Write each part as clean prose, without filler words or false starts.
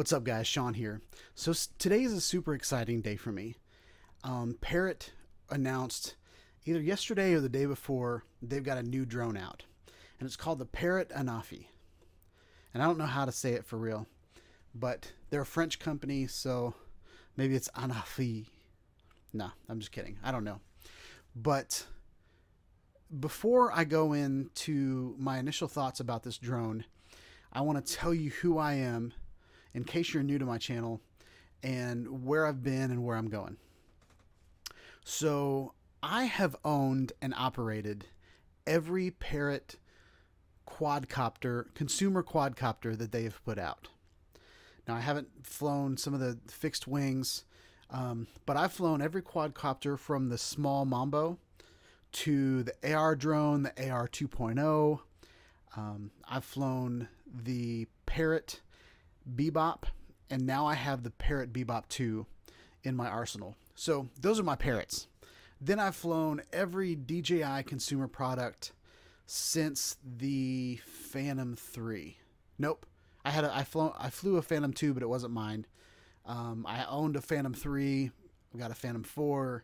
What's up, guys? Shawn here. So today is a super exciting day for me. Parrot announced either yesterday or the day before they've got a new drone out, and it's called the Parrot Anafi. And I don't know how to say it for real, but they're a French company, so maybe it's Anafi. No, I'm just kidding. I don't know. But before I go into my initial thoughts about this drone, I want to tell you who I am in case you're new to my channel and where I've been and where I'm going. So I have owned and operated every Parrot quadcopter, consumer quadcopter that they have put out. Now I haven't flown some of the fixed wings, but I've flown every quadcopter from the small Mambo to the AR drone, the AR 2.0. I've flown the Parrot Bebop, and now I have the Parrot Bebop 2 in my arsenal. So those are my Parrots. Then I've flown every DJI consumer product since the Phantom 3. Nope. I flew a Phantom 2, but it wasn't mine. I owned a Phantom 3. I got a Phantom 4,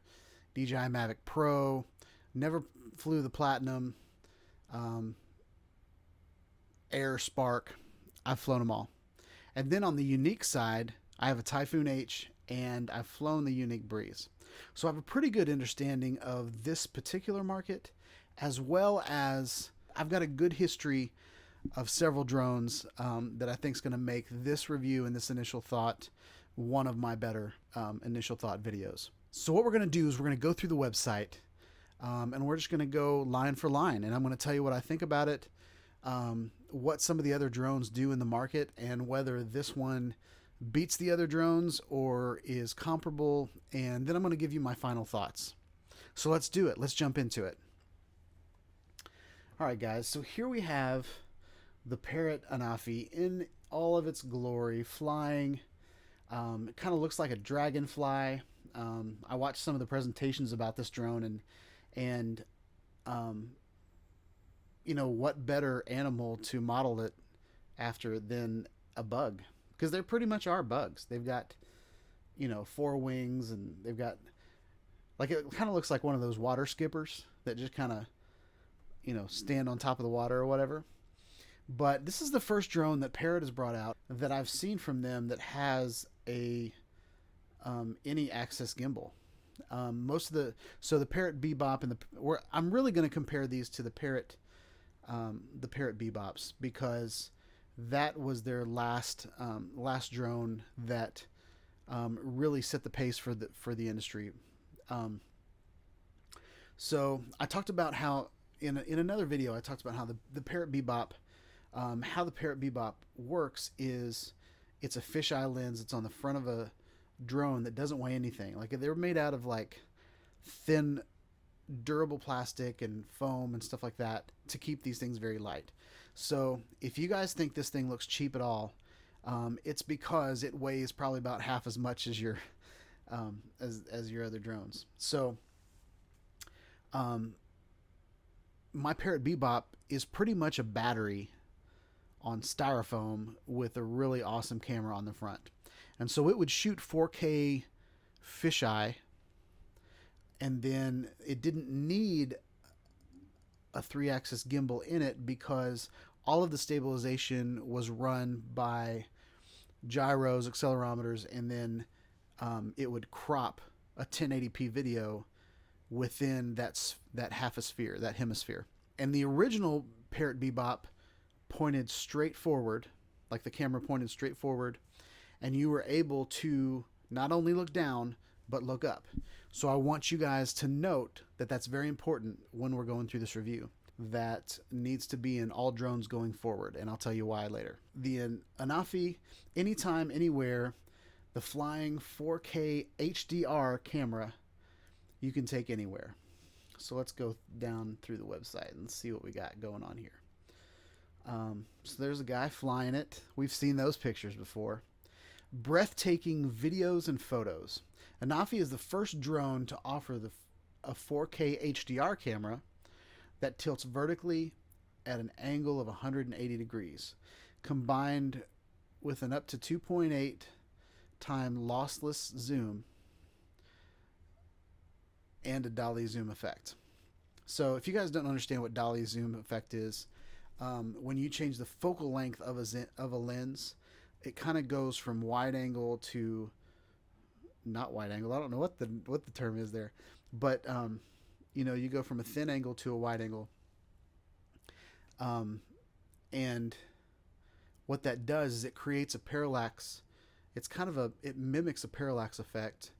DJI Mavic Pro. Never flew the Platinum, Air, Spark. I've flown them all. And then on the unique side, I have a Typhoon H and I've flown the Unique Breeze. So I have a pretty good understanding of this particular market, as well as I've got a good history of several drones that I think is going to make this review and this initial thought one of my better initial thought videos. So what we're going to do is we're going to go through the website and we're just going to go line for line, and I'm going to tell you what I think about it, what some of the other drones do in the market, and whether this one beats the other drones or is comparable, and then I'm going to give you my final thoughts. So let's do it. Let's jump into it. All right, guys, so here we have the Parrot Anafi in all of its glory, flying. It kind of looks like a dragonfly. I watched some of the presentations about this drone, and you know, what better animal to model it after than a bug? Because they pretty much are bugs. They've got, you know, four wings, and they've got, like, it kind of looks like one of those water skippers that just kind of, you know, stand on top of the water or whatever. But this is the first drone that Parrot has brought out that I've seen from them that has a any axis gimbal. Most of the Parrot Bebop and I'm really going to compare these to the Parrot Bebops, because that was their last drone that really set the pace for the industry. So I talked about how in another video I talked about how the Parrot Bebop, how the Parrot Bebop works is it's a fisheye lens. It's on the front of a drone that doesn't weigh anything. Like, they're made out of like thin durable plastic and foam and stuff like that to keep these things very light. So if you guys think this thing looks cheap at all, it's because it weighs probably about half as much as your as your other drones. So my Parrot Bebop is pretty much a battery on styrofoam with a really awesome camera on the front. And so it would shoot 4K fisheye, and then it didn't need a 3-axis gimbal in it because all of the stabilization was run by gyros, accelerometers, and then it would crop a 1080p video within that half a sphere, that hemisphere. And the original Parrot Bebop pointed straight forward, like the camera pointed straight forward, and you were able to not only look down but look up. So I want you guys to note that that's very important when we're going through this review. That needs to be in all drones going forward, and I'll tell you why later. The Anafi, anytime, anywhere, the flying 4K HDR camera you can take anywhere. So let's go down through the website and see what we got going on here. So there's a guy flying it. We've seen those pictures before. Breathtaking videos and photos. Anafi is the first drone to offer a 4K HDR camera that tilts vertically at an angle of 180 degrees, combined with an up to 2.8 time lossless zoom and a dolly zoom effect. So if you guys don't understand what dolly zoom effect is, when you change the focal length of a lens, it kind of goes from wide angle to not wide angle. I don't know what the term is there, but you go from a thin angle to a wide angle, and what that does is it creates a parallax. It mimics a parallax effect.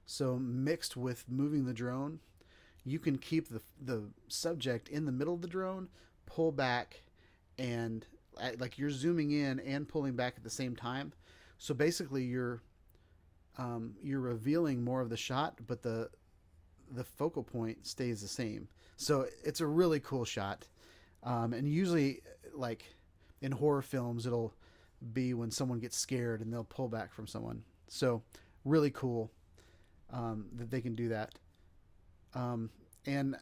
So mixed with moving the drone, you can keep the subject in the middle of the drone, pull back, and like you're zooming in and pulling back at the same time. So basically, you're revealing more of the shot, but the focal point stays the same. So it's a really cool shot. And usually, like in horror films, it'll be when someone gets scared and they'll pull back from someone. So really cool that they can do that. And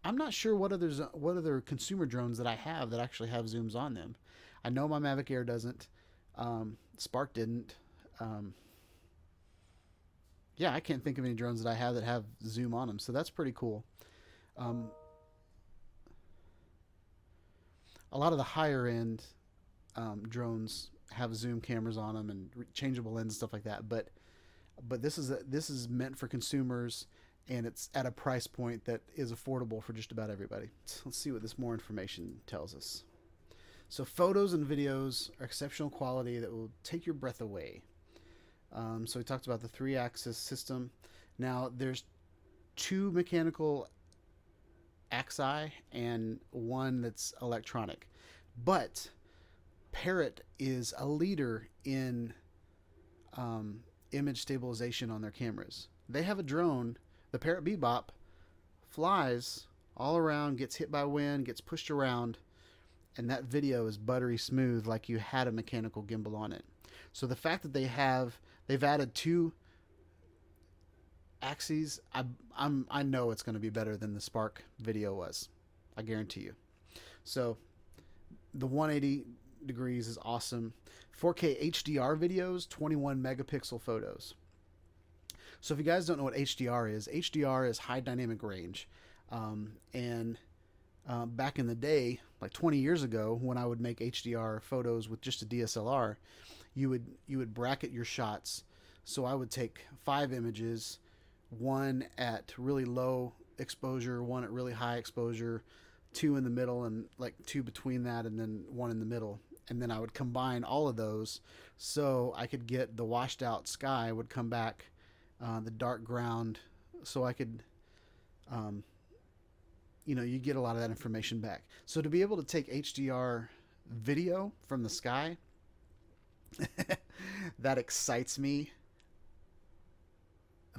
I'm not sure what other consumer drones that I have that actually have zooms on them. I know my Mavic Air doesn't. Spark didn't. Yeah, I can't think of any drones that I have that have zoom on them. So that's pretty cool. A lot of the higher end drones have zoom cameras on them and changeable lens and stuff like that. But this is meant for consumers, and it's at a price point that is affordable for just about everybody. So let's see what this more information tells us. So photos and videos are exceptional quality that will take your breath away. So we talked about the 3-axis system. Now there's 2 mechanical axi and 1 that's electronic. But Parrot is a leader in image stabilization on their cameras. They have a drone, the Parrot Bebop, flies all around, gets hit by wind, gets pushed around, and that video is buttery smooth like you had a mechanical gimbal on it. So the fact that they've added 2 axes, I know it's going to be better than the Spark video was. I guarantee you. So the 180 degrees is awesome. 4K HDR videos, 21 megapixel photos. So if you guys don't know what HDR is high dynamic range. Back in the day, like 20 years ago, when I would make HDR photos with just a DSLR, you would bracket your shots. So I would take 5 images, 1 at really low exposure, 1 at really high exposure, 2 in the middle, and like 2 between that, and then 1 in the middle. And then I would combine all of those so I could get the washed out sky would come back, the dark ground, so I could, you get a lot of that information back. So to be able to take HDR video from the sky, that excites me.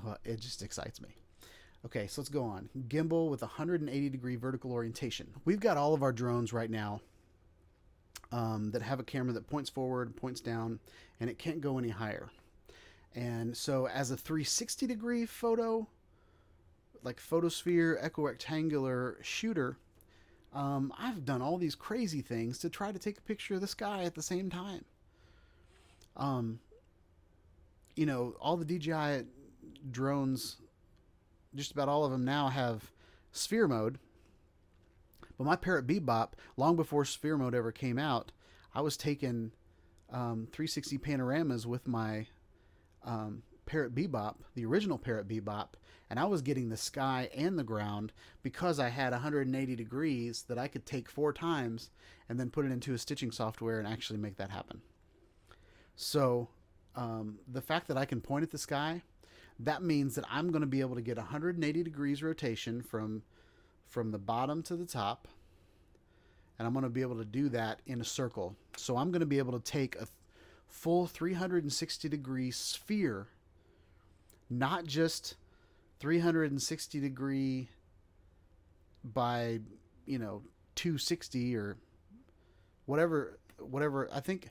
Well, it just excites me. Okay, so let's go on. Gimbal with 180 degree vertical orientation. We've got all of our drones right now that have a camera that points forward, points down, and it can't go any higher. And so as a 360 degree photo, like photosphere, equirectangular shooter, I've done all these crazy things to try to take a picture of the sky at the same time. All the DJI drones, just about all of them now have sphere mode. But my Parrot Bebop, long before sphere mode ever came out, I was taking 360 panoramas with my Parrot Bebop, the original Parrot Bebop, and I was getting the sky and the ground because I had 180 degrees that I could take 4 times and then put it into a stitching software and actually make that happen. So the fact that I can point at the sky, that means that I'm going to be able to get 180 degrees rotation from the bottom to the top, and I'm going to be able to do that in a circle. So I'm going to be able to take a full 360 degree sphere, not just 360 degree by 260 or whatever. I think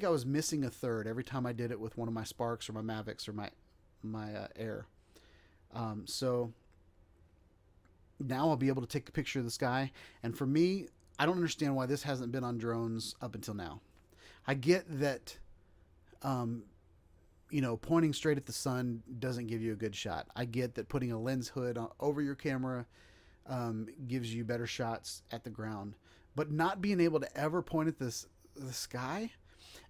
I was missing a third every time I did it with one of my Sparks or my Mavics or my Air. So now I'll be able to take a picture of the sky. And for me, I don't understand why this hasn't been on drones up until now. I get that you know, pointing straight at the sun doesn't give you a good shot. I get that putting a lens hood over your camera gives you better shots at the ground, but not being able to ever point at the sky.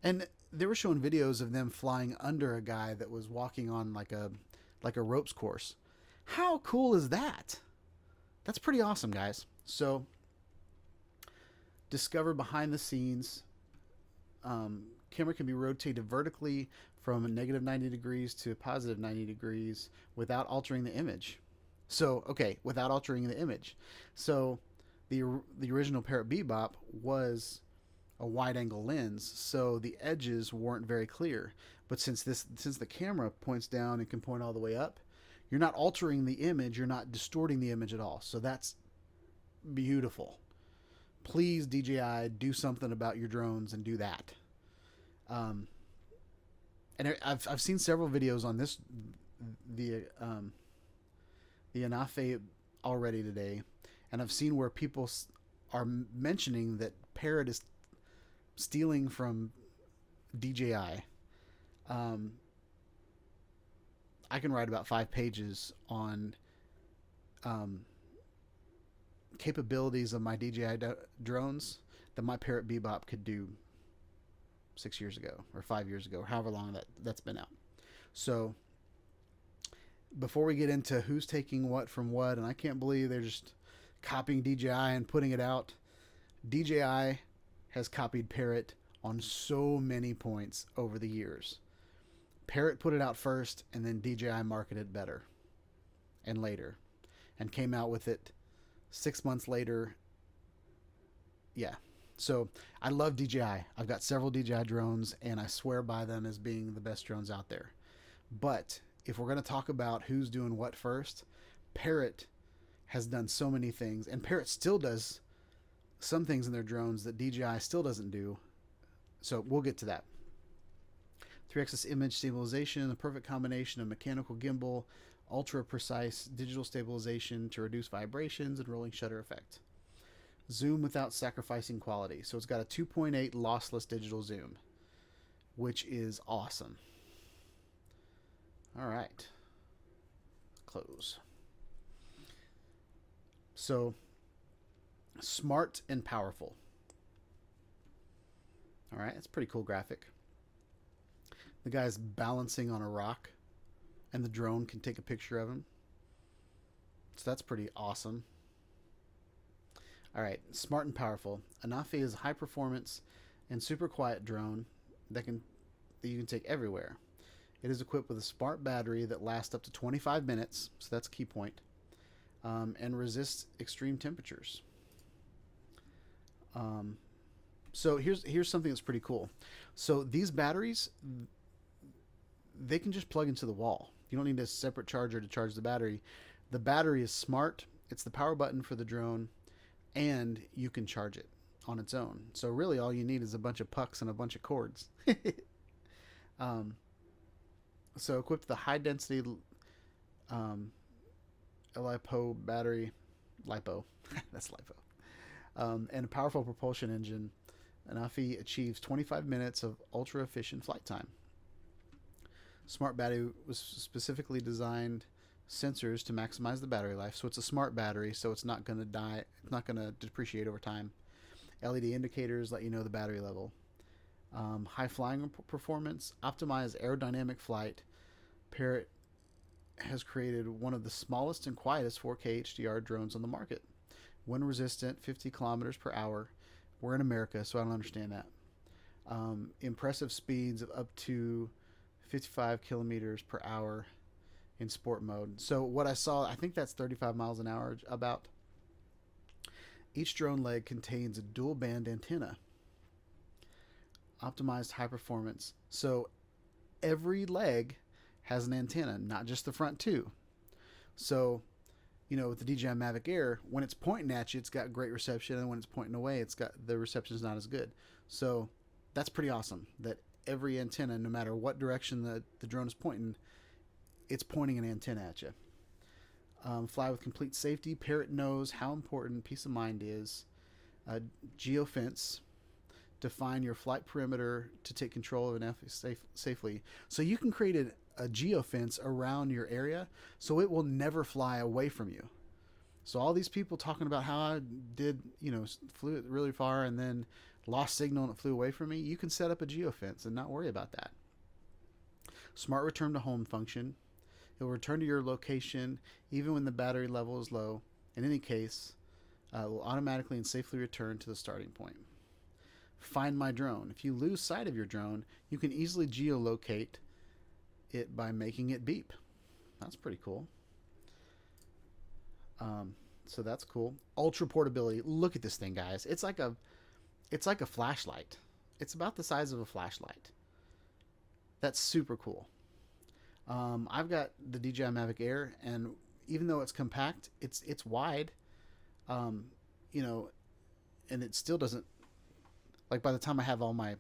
And they were showing videos of them flying under a guy that was walking on like a ropes course. How cool is that? That's pretty awesome, guys. So discover behind the scenes. Camera can be rotated vertically from a negative 90 degrees to a positive 90 degrees without altering the image. So, okay, without altering the image. So the original Parrot Bebop was a wide angle lens, so the edges weren't very clear. But since the camera points down and can point all the way up, you're not altering the image, you're not distorting the image at all. So that's beautiful. Please, DJI, do something about your drones and do that. And I've seen several videos on this the Anafi already today, and I've seen where people are mentioning that Parrot is stealing from DJI. I can write about 5 pages on capabilities of my DJI drones that my Parrot Bebop could do 6 years ago or 5 years ago, however long that's been out. So before we get into who's taking what from what, and I can't believe they're just copying DJI and putting it out, DJI has copied Parrot on so many points over the years. Parrot put it out first, and then DJI marketed it better and later, and came out with it 6 months later. Yeah. So I love DJI. I've got several DJI drones, and I swear by them as being the best drones out there. But if we're going to talk about who's doing what first, Parrot has done so many things, and Parrot still does some things in their drones that DJI still doesn't do. So we'll get to that. 3-axis image stabilization, the perfect combination of mechanical gimbal, ultra precise digital stabilization to reduce vibrations, and rolling shutter effect. Zoom without sacrificing quality. So it's got a 2.8 lossless digital zoom, which is awesome. All right. Close. So smart and powerful. All right, it's a pretty cool graphic. The guy's balancing on a rock, and the drone can take a picture of him. So that's pretty awesome. All right, smart and powerful. Anafi is a high performance and super quiet drone that you can take everywhere. It is equipped with a smart battery that lasts up to 25 minutes, so that's a key point, and resists extreme temperatures. So here's something that's pretty cool. So these batteries, they can just plug into the wall. You don't need a separate charger to charge the battery. The battery is smart. It's the power button for the drone, and you can charge it on its own. So really all you need is a bunch of pucks and a bunch of cords. So equipped with a high density LiPo battery, that's LiPo, and a powerful propulsion engine, Anafi achieves 25 minutes of ultra efficient flight time. Smart battery was specifically designed sensors to maximize the battery life. So it's a smart battery, so it's not going to die. It's not going to depreciate over time. LED indicators let you know the battery level. High flying performance, optimized aerodynamic flight. Parrot has created one of the smallest and quietest 4K HDR drones on the market. Wind resistant, 50 kilometers per hour. We're in America, so I don't understand that. Impressive speeds of up to 55 kilometers per hour in sport mode. So what I saw, I think that's 35 miles an hour about. Each drone leg contains a dual band antenna. Optimized high performance. So every leg has an antenna, not just the front two. So, you know, with the DJI Mavic Air, when it's pointing at you, it's got great reception, and when it's pointing away, the reception is not as good. So that's pretty awesome that every antenna, no matter what direction the drone is pointing, it's pointing an antenna at you. Fly with complete safety. Parrot knows how important peace of mind is. Geofence define your flight perimeter to take control of an safely. So you can create a geofence around your area so it will never fly away from you. So all these people talking about how I did, flew it really far and then lost signal and it flew away from me, you can set up a geofence and not worry about that. Smart return to home function. It will return to your location even when the battery level is low. In any case, it will automatically and safely return to the starting point. Find my drone. If you lose sight of your drone, you can easily geolocate it by making it beep. That's pretty cool. So that's cool. Ultra portability. Look at this thing, guys. It's like a flashlight. It's about the size of a flashlight. That's super cool. I've got the DJI Mavic Air, and even though it's compact, it's wide. And it still doesn't, like, by the time I have all my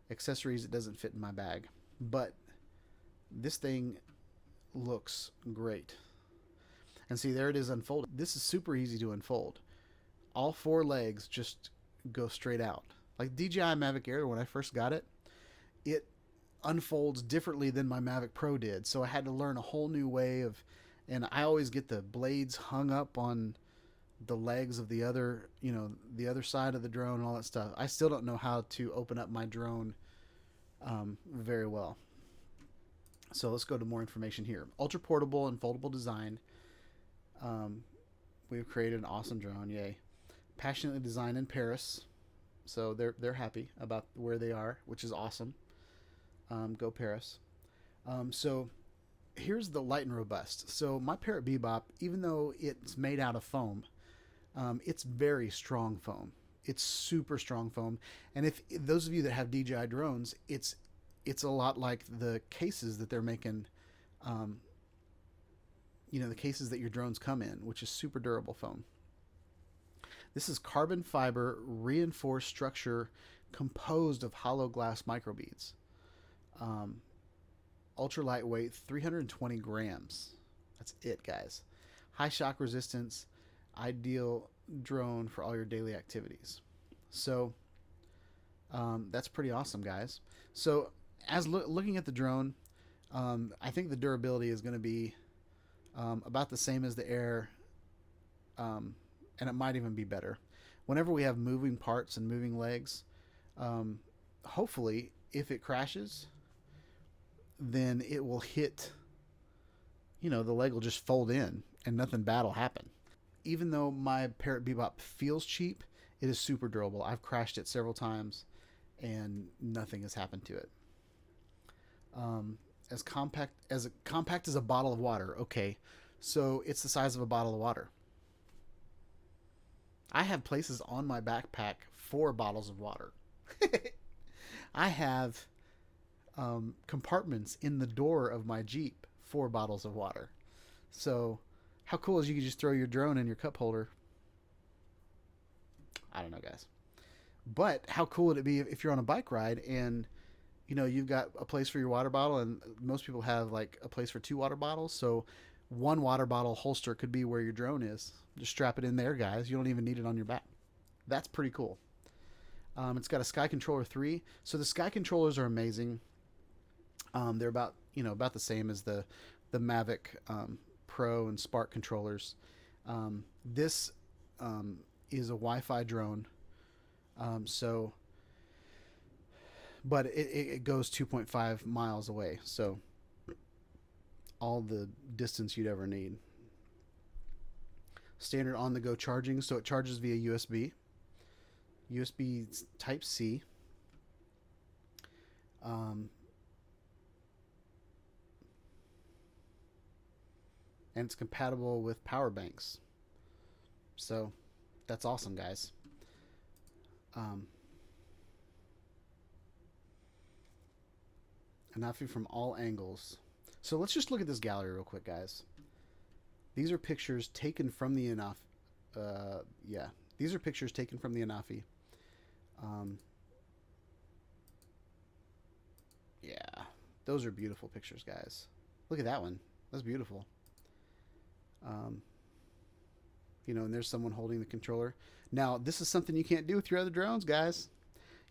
accessories, it doesn't fit in my bag. But this thing looks great. And see, there it is unfolded. This is super easy to unfold. All 4 legs just go straight out. Like DJI Mavic Air, when I first got it, it unfolds differently than my Mavic Pro did. So I had to learn a whole new way of, and I always get the blades hung up on the legs of the other, the other side of the drone and all that stuff. I still don't know how to open up my drone very well. So let's go to more information here. Ultra portable and foldable design. We've created an awesome drone. Yay. Passionately designed in Paris. So they're happy about where they are, which is awesome. Go Paris. So here's the light and robust. So my Parrot Bebop, even though it's made out of foam, it's very strong foam. It's super strong foam. And if those of you that have DJI drones, it's a lot like the cases that they're making, the cases that your drones come in, which is super durable foam. This is carbon fiber reinforced structure composed of hollow glass microbeads. Ultra lightweight, 320 grams. That's it, guys. High shock resistance, ideal drone for all your daily activities. So that's pretty awesome, guys. So as looking at the drone, I think the durability is going to be about the same as the Air, and it might even be better. Whenever we have moving parts and moving legs, hopefully if it crashes, then it will hit, the leg will just fold in and nothing bad will happen. Even though my Parrot Bebop feels cheap, it is super durable. I've crashed it several times and nothing has happened to it. As compact as a bottle of water. Okay, so it's the size of a bottle of water. I have places on my backpack for bottles of water. I have compartments in the door of my Jeep for bottles of water. So how cool is you can just throw your drone in your cup holder? I don't know, guys. But how cool would it be if you're on a bike ride and you've got a place for your water bottle, and most people have like a place for 2 water bottles. So 1 water bottle holster could be where your drone is. Just strap it in there, guys. You don't even need it on your back. That's pretty cool. It's got a Skycontroller 3. So the Skycontrollers are amazing. They're about the same as the Mavic Pro and Spark controllers. This is a Wi-Fi drone. But it goes 2.5 miles away, so all the distance you'd ever need. Standard on-the-go charging, so it charges via USB Type-C. And it's compatible with power banks. So that's awesome, guys. Anafi from all angles. So let's just look at this gallery real quick, guys. These are pictures taken from the Anafi. These are pictures taken from the Anafi. Those are beautiful pictures, guys. Look at that one. That's beautiful. And there's someone holding the controller. Now, this is something you can't do with your other drones, guys.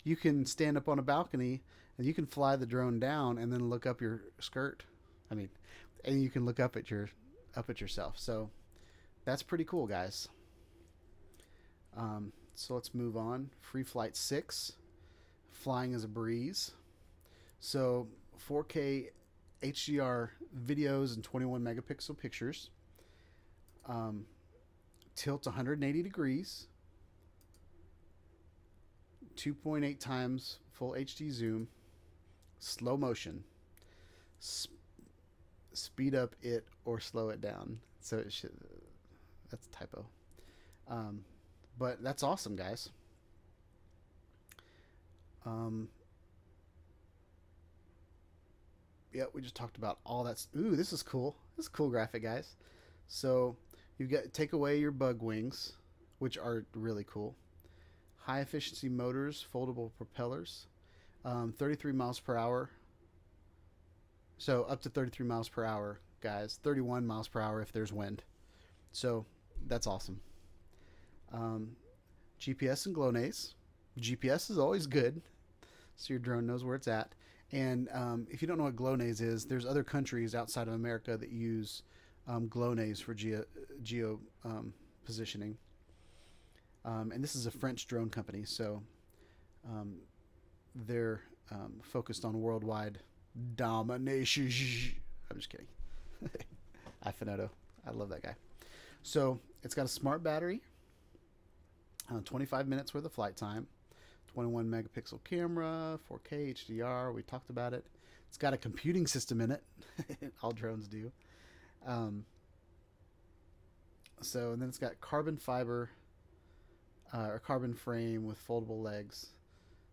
you can stand up on a balcony and you can fly the drone down and then look up your skirt. I mean, and you can look up at yourself. So that's pretty cool, guys. So let's move on. Free Flight 6, Flying is a Breeze. So 4K HDR videos and 21 megapixel pictures. Tilt 180 degrees. 2.8 times full HD zoom. Slow motion. Speed up it or slow it down. So it should. That's a typo. But that's awesome, guys. Yeah, we just talked about all that. Ooh, this is cool. This is a cool graphic, guys. So you've got take away your bug wings, which are really cool. High efficiency motors, foldable propellers, 33 miles per hour. So up to 33 miles per hour, guys. 31 miles per hour if there's wind. So that's awesome. GPS and GLONASS. GPS is always good, so your drone knows where it's at. And if you don't know what GLONASS is, there's other countries outside of America that use GLONASS for geo positioning. And this is a French drone company, so they're focused on worldwide domination. I'm just kidding. Afinoto. I love that guy. So it's got a smart battery, 25 minutes worth of flight time, 21 megapixel camera, 4K HDR. We talked about it. It's got a computing system in it. All drones do. So, and then it's got carbon fiber or carbon frame with foldable legs.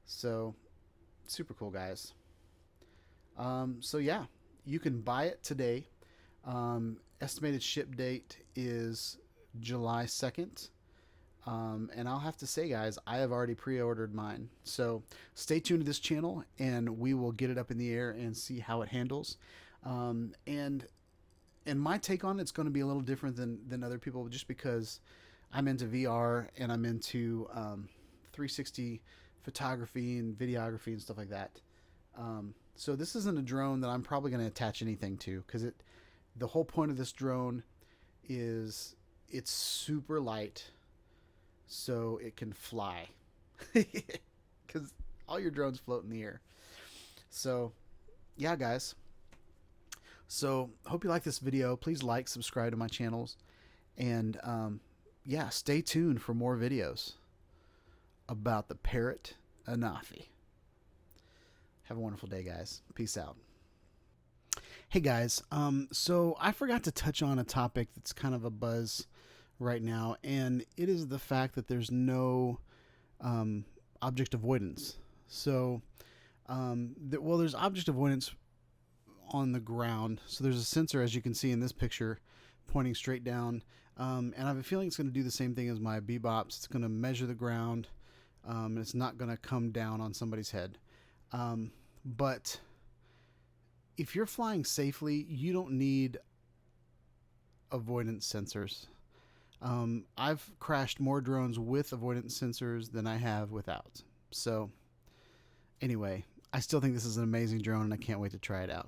So, super cool, guys. So yeah, you can buy it today. Estimated ship date is July 2nd. And I'll have to say, guys, I have already pre-ordered mine. So stay tuned to this channel and we will get it up in the air and see how it handles. And my take on it's going to be a little different than other people, just because I'm into VR and I'm into 360 photography and videography and stuff like that. So this isn't a drone that I'm probably going to attach anything to, because the whole point of this drone is it's super light, so it can fly, because all your drones float in the air. So yeah, guys. So hope you like this video. Please like, subscribe to my channels, and yeah, stay tuned for more videos about the Parrot Anafi. Have a wonderful day, guys. Peace out. Hey guys, so I forgot to touch on a topic that's kind of a buzz right now, and it is the fact that there's no object avoidance. So, well, there's object avoidance on the ground. So there's a sensor, as you can see in this picture, pointing straight down, and I have a feeling it's going to do the same thing as my bebops. It's going to measure the ground, and it's not going to come down on somebody's head. But if you're flying safely, you don't need avoidance sensors. I've crashed more drones with avoidance sensors than I have without. So anyway, I still think this is an amazing drone and I can't wait to try it out.